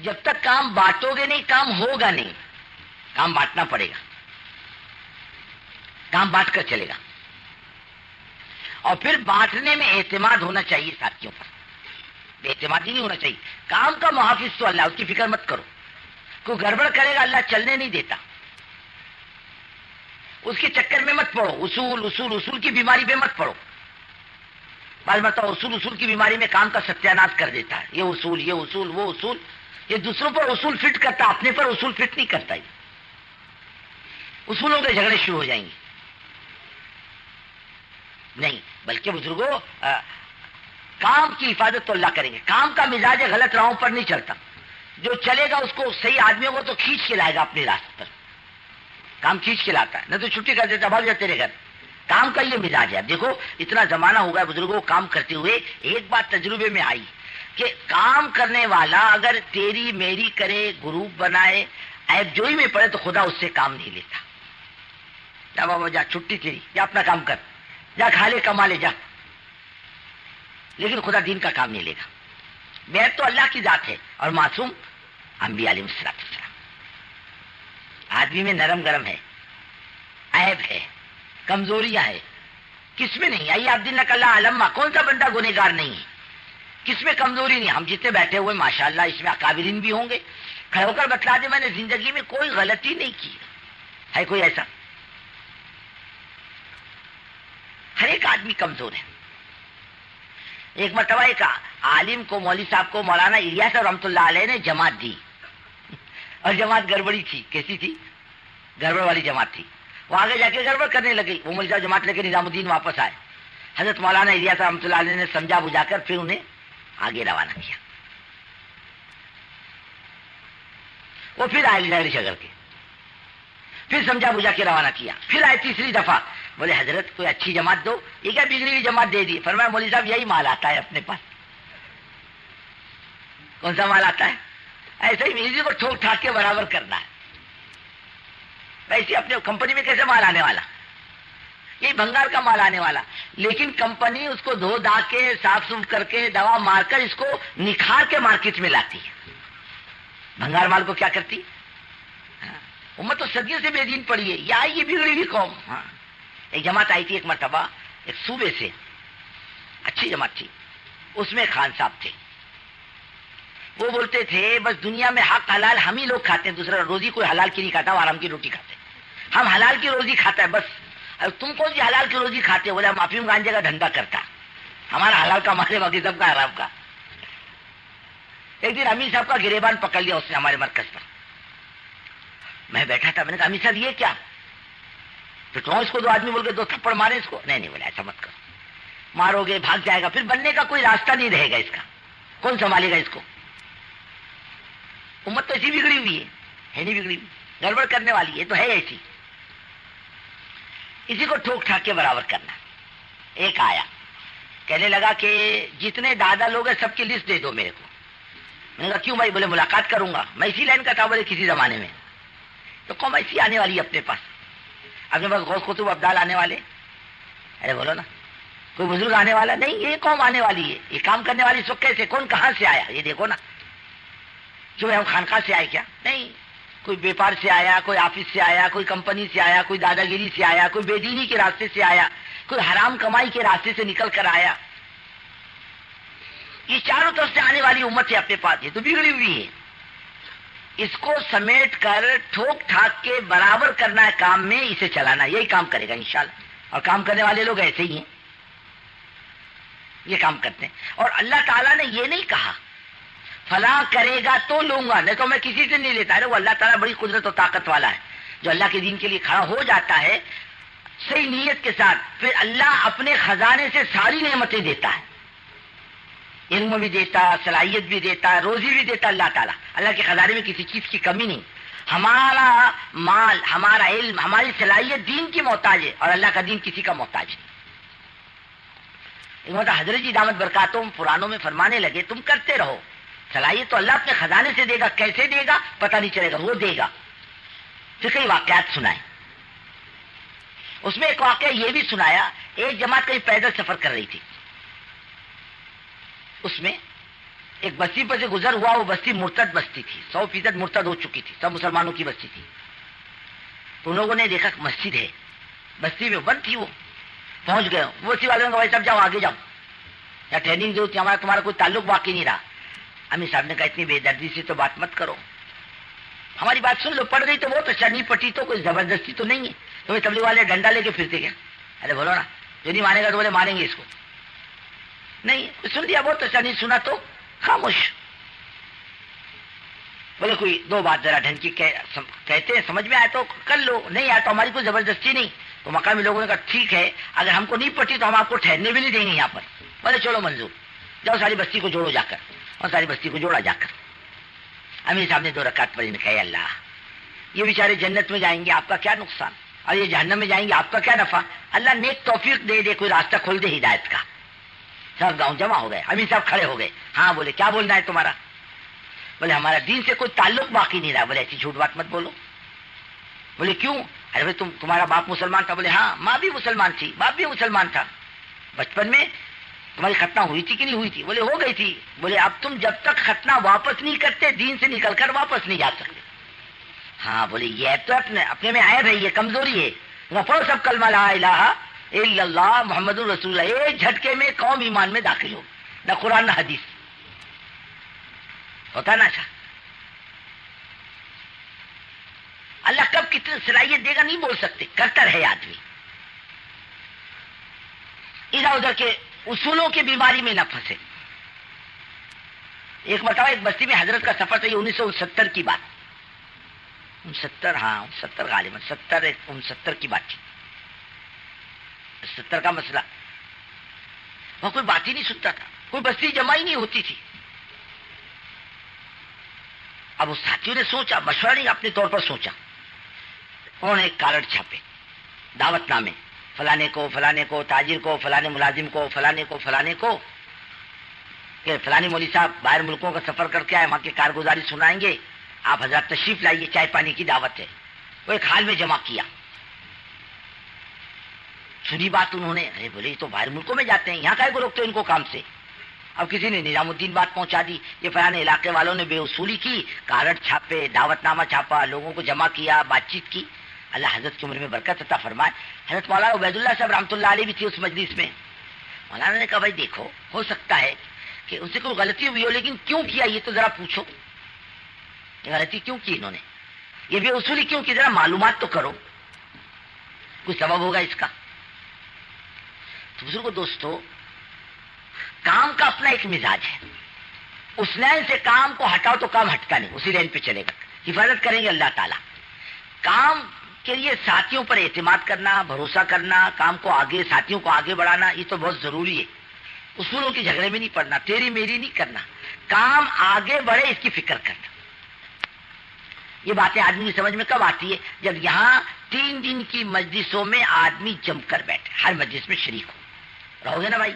جب تک کام بانٹو گے نہیں کام ہوگا نہیں. کام بانٹنا پڑے گا, کام بانٹ کر چلے گا. اور پھر بانٹنے میں اعتماد ہونا چاہیے ساتھیوں پر. اعتماد ہی نہیں ہونا چاہیے. کام کا محافظ تو اللہ, اس کی فکر مت کرو. کوئی گڑبڑ کرے گا اللہ چلنے نہیں دیتا, اس کے چکر میں مت پڑو. اصول اصول اصول کی بیماری پہ مت پڑو. بعض مرتبہ اصول کی بیماری میں کام کا ستیاناش کر دیتا ہے. یہ اصول وہ اصول, یہ دوسروں پر اصول فٹ کرتا, اپنے پر اصول فٹ نہیں کرتا. یہ اصولوں کے جھگڑے شروع ہو جائیں گے. نہیں, بلکہ بزرگوں کام کی حفاظت تو اللہ کریں گے. کام کا مزاج غلط راہوں پر نہیں چلتا. جو چلے گا اس کو صحیح آدمیوں کو تو کھینچ کے لائے گا اپنے راستے پر. کام کھینچ کے لاتا ہے, نہ تو چھٹی کر دیتا بھاگ جا تیرے گھر. کام کا یہ مزاج ہے. دیکھو اتنا زمانہ ہو گیا بزرگوں کام کرتے ہوئے, ایک بات تجربے میں آئی کہ کام کرنے والا اگر تیری میری کرے, گروپ بنائے, ایب جوئی میں پڑے تو خدا اس سے کام نہیں لیتا. جا بابا جا, چھٹی تیری, جا اپنا کام کر, جا کھا لے کما لے جا. لیکن خدا دین کا کام نہیں لے گا. بیعت تو اللہ کی ذات ہے اور معصوم انبیاء علیہ السلام. آدمی میں نرم گرم ہے, عیب ہے, کمزوریاں ہے. کس میں نہیں؟ آئیے آپ دن اللہ علما, کون سا بندہ گنہگار نہیں ہے؟ کس میں کمزوری نہیں؟ ہم جتنے بیٹھے ہوئے ماشاءاللہ اس میں اکابرین بھی ہوں گے, کھڑے ہو کر بتلا دے میں نے زندگی میں کوئی غلطی نہیں کی. ہے کوئی ایسا؟ ہر ایک آدمی کمزور ہے. ایک مرتبہ ایک عالم کو, مولوی صاحب کو مولانا الیاس رحمۃ اللہ علیہ نے جماعت دی, اور جماعت گڑبڑی تھی. کیسی تھی؟ گڑبڑ والی جماعت تھی. وہ آگے جا کے گڑبڑ کرنے لگی. وہ مولوی صاحب جماعت لے کے نظام الدین واپس آئے. حضرت مولانا الیاس رحمۃ اللہ علیہ نے سمجھا بجھا کر پھر انہیں آگے روانہ کیا. وہ پھر آئے لڑ جھگڑ کے, پھر سمجھا بجھا کے روانہ کیا. پھر آئے تیسری دفعہ, بولے حضرت کوئی اچھی جماعت دو. یہ کیا بگڑی ہوئی جماعت دے دی؟ فرمایا مولوی صاحب یہی مال آتا ہے اپنے پاس. کون سا مال آتا ہے؟ ایسے ہی اسی کو ٹھوک ٹھاک کے برابر کرنا ہے. ویسے اپنے کمپنی میں کیسے مال آنے والا؟ یہ بھنگار کا مال آنے والا. لیکن کمپنی اس کو دھو دا کے صاف صوف کر کے دوا مار کر اس کو نکھار کے مارکیٹ میں لاتی ہے. بھنگار مال کو کیا کرتی؟ امت تو صدیوں سے بے دین پڑی ہے. یا یہ بگڑی ہوئی قوم. ایک جماعت آئی تھی ایک مرتبہ ایک صوبے سے, اچھی جماعت تھی. اس میں خان صاحب تھے. وہ بولتے تھے بس دنیا میں حق حلال ہم ہی لوگ کھاتے ہیں, دوسرا روزی کوئی حلال کی نہیں کھاتا, آرام کی روٹی کھاتے ہیں. ہم حلال کی روزی کھاتا ہے بس. تم کون سی حلال کی روزی کھاتے ہو؟ بولے ہم افیم گانجے کا دھندا کرتا, ہمارا حلال کا مالے باقی سب کا حرام کا. ایک دن امیر صاحب کا گریبان پکڑ لیا اس نے ہمارے مرکز پر. میں بیٹھا تھا, میں نے کہا امیر صاحب یہ کیا؟ تو اس کو دو آدمی بول کے دو تھپڑ مارے اس کو. نہیں بولے ایسا مت کرو, مارو گے بھاگ جائے گا, پھر بننے کا کوئی راستہ نہیں رہے گا اس کا. کون سنبھالے گا اس کو؟ امت تو ایسی بگڑی ہوئی ہے نہیں بگڑی ہوئی, گڑبڑ کرنے والی ہے تو ہے ایسی. اسی کو ٹھوک ٹھاک کے برابر کرنا. ایک آیا کہنے لگا کہ جتنے دادا لوگ ہیں سب کی لسٹ دے دو میرے کو. میں نے کہا کیوں بھائی؟ بولے ملاقات کروں گا. میں اسی لائن کا تھا بولے کسی زمانے میں. تو قوم ایسی آنے والی ہے اپنے پاس. اپنے پاس غوث قطب ابدال آنے والے, ارے بولو نا, کوئی بزرگ آنے والا نہیں. یہ قوم آنے والی ہے. یہ کام کرنے والی سب کیسے, کون کہاں سے آیا یہ دیکھو نا. کیوں ہم خانقاہ سے آئے کیا؟ نہیں, کوئی بیپار سے آیا, کوئی آفس سے آیا, کوئی کمپنی سے آیا, کوئی دادا گیری سے آیا, کوئی بے دینی کے راستے سے آیا, کوئی حرام کمائی کے راستے سے نکل کر آیا. یہ چاروں طرف سے آنے والی امت ہے اپنے پاس. یہ تو بگڑی ہوئی ہے. اس کو سمیٹ کر ٹھوک ٹھاک کے برابر کرنا ہے کام میں, اسے چلانا. یہی کام کرے گا انشاءاللہ. اور کام کرنے والے لوگ ایسے ہی ہیں, یہ کام کرتے ہیں. اور اللہ تعالیٰ نے یہ نہیں کہا فلاں کرے گا تو لوں گا, نہیں تو میں کسی سے نہیں لیتا. وہ اللہ تعالیٰ بڑی قدرت و طاقت والا ہے. جو اللہ کے دین کے لیے کھڑا ہو جاتا ہے صحیح نیت کے ساتھ, پھر اللہ اپنے خزانے سے ساری نعمتیں دیتا ہے. علم بھی دیتا, صلاحیت بھی دیتا, روزی بھی دیتا. اللہ تعالیٰ, اللہ کے خزانے میں کسی چیز کی کمی نہیں. ہمارا مال, ہمارا علم, ہماری صلاحیت دین کی محتاج ہے, اور اللہ کا دین کسی کا محتاج ہے. حضرت جی دامت برکاتہم پرانوں میں فرمانے لگے تم کرتے رہو, صلاحیت تو اللہ اپنے خزانے سے دے گا. کیسے دے گا پتہ نہیں چلے گا, وہ دے گا. پھر کئی واقعات سنائے. اس میں ایک واقعہ یہ بھی سنایا, ایک جماعت کہیں پیدل سفر کر رہی تھی. اس میں ایک بستی پر سے گزر ہوا، وہ بستی مرتد بستی تھی، 100% مرتد ہو چکی تھی، سب مسلمانوں کی بستی تھی. تو ان لوگوں نے دیکھا مسجد ہے، بستی میں بند تھی، وہ پہنچ گئے. وہ بستی والوں نے کہا بھائی صاحب جاؤ آگے جاؤ، یا ٹریننگ جو تھی ہمارا تمہارا کوئی تعلق باقی نہیں رہا. امیر صاحب نے کہا اتنی بے دردی سے تو بات مت کرو، ہماری بات سن لو. پڑ گئی تو بہت اچھا، نہیں پٹی تو کوئی زبردستی تو نہیں ہے. تو تبلیغ والے ڈنڈا لے کے پھرتے کیا؟ ارے بولو نا، جو نہیں مانے گا تو بولے ماریں گے اس کو. نہیں سن لیا بہت اچھا، نہیں سنا تو خاموش. بولے کوئی دو بات ذرا ڈھنگ کی کہتے ہیں، سمجھ میں آئے تو کر لو، نہیں آئے تو ہماری کوئی زبردستی نہیں. تو مقامی لوگوں نے کہا ٹھیک ہے، اگر ہم کو نہیں پٹی تو ہم آپ کو ٹھہرنے بھی نہیں دیں گے یہاں پر. بولے چلو منظور، جاؤ ساری بستی کو جوڑو جا کر. اور ساری بستی کو جوڑا جا کر. امیر صاحب نے 2 رکعت پڑھی، نے کہا اللہ یہ بیچارے جنت میں جائیں گے، آپ کا کیا نقصان، اور یہ جہنم میں جائیں گے، آپ کا کیا نفع. اللہ نیک توفیق دے دے، کوئی راستہ کھول دے ہدایت کا. سب گاؤں جمع ہو گئے، امیر صاحب کھڑے ہو گئے. ہاں بولے کیا بولنا ہے تمہارا؟ بولے ہمارا دین سے کوئی تعلق باقی نہیں رہا. بولے ایسی جھوٹ بات مت بولو. بولے کیوں؟ ارے بھائی تمہارا باپ مسلمان تھا. بولے ہاں ماں بھی مسلمان تھی، باپ بھی مسلمان تھا. بچپن میں تمہاری ختنہ ہوئی تھی کہ نہیں ہوئی تھی؟ بولے ہو گئی تھی. بولے اب تم جب تک ختنہ واپس نہیں کرتے دین سے نکل کر واپس نہیں جا سکتے. ہاں بولے یہ تو اپنے میں عیب ہے، یہ کمزوری ہے. پڑھو سب کلمہ لا الہ الا اللہ محمد الرسول اللہ. ایک جھٹکے میں قوم ایمان میں داخل ہو، نہ قرآن نہ حدیث. ہوتا نا اچھا. اللہ کب کتنی صلاحیت دے گا نہیں بول سکتے، کرتا رہے آدمی. ادھر ادھر کے اصولوں کی بیماری میں نہ پھنسے. ایک مرتبہ ایک بستی میں حضرت کا سفر تھا، یہ 1969 کی بات. 69 غالباً 69 کی بات تھی. 70 کا مسئلہ. وہاں کوئی بات ہی نہیں سنتا تھا، کوئی بستی جمع ہی نہیں ہوتی تھی. اب اس ساتھیوں نے سوچا، مشورہ نہیں اپنے طور پر سوچا. انہوں نے ایک کارڈ چھاپے، دعوت نامے، فلانے کو تاجر کو، فلانے ملازم کو، فلانے کو کہ فلانے مولوی صاحب باہر ملکوں کا سفر کر کے آئے، وہاں کی کارگزاری سنائیں گے، آپ حضرات تشریف لائیے، چائے پانی کی دعوت ہے. وہ ایک حال میں جمع کیا. سنی بات انہوں نے، ارے بولے یہ تو باہر ملکوں میں جاتے ہیں، یہاں کائے کو روکتے ان کو کام سے. اب کسی نے نظام الدین بات پہنچا دی، یہ فلانے علاقے والوں نے بے اصولی کی، کارڈ چھاپے، دعوت نامہ چھاپا، لوگوں کو جمع کیا، بات چیت کی. اللہ حضرت کی عمر میں برکت عطا فرمائے. حضرت مولانا عبید اللہ صاحب رحمۃ اللہ علیہ بھی تھی اس مجلس میں. مولانا نے کہا بھائی دیکھو، ہو سکتا ہے کہ ان سے کوئی غلطی ہوئی ہو، لیکن کیوں کیا یہ تو ذرا پوچھو. یہ غلطی کیوں کی انہوں نے، یہ بے اصولی کیوں کی، ذرا معلومات تو کرو، کوئی سبب ہوگا اس کا. تو بزرگو دوستو، کام کا اپنا ایک مزاج ہے. اس لائن سے کام کو ہٹاؤ تو کام ہٹتا نہیں، اسی لائن پہ چلے گا. حفاظت کریں گے اللہ تعالیٰ. کام کے لیے ساتھیوں پر اعتماد کرنا، بھروسہ کرنا، کام کو آگے، ساتھیوں کو آگے بڑھانا، یہ تو بہت ضروری ہے. اصولوں کے جھگڑے میں نہیں پڑنا، تیری میری نہیں کرنا، کام آگے بڑھے اس کی فکر کرنا. یہ باتیں آدمی کی سمجھ میں کب آتی ہے؟ جب یہاں 3 دن کی مجلسوں میں آدمی جم کر بیٹھے، ہر مجلس میں شریک ہو. رہو گے نا بھائی؟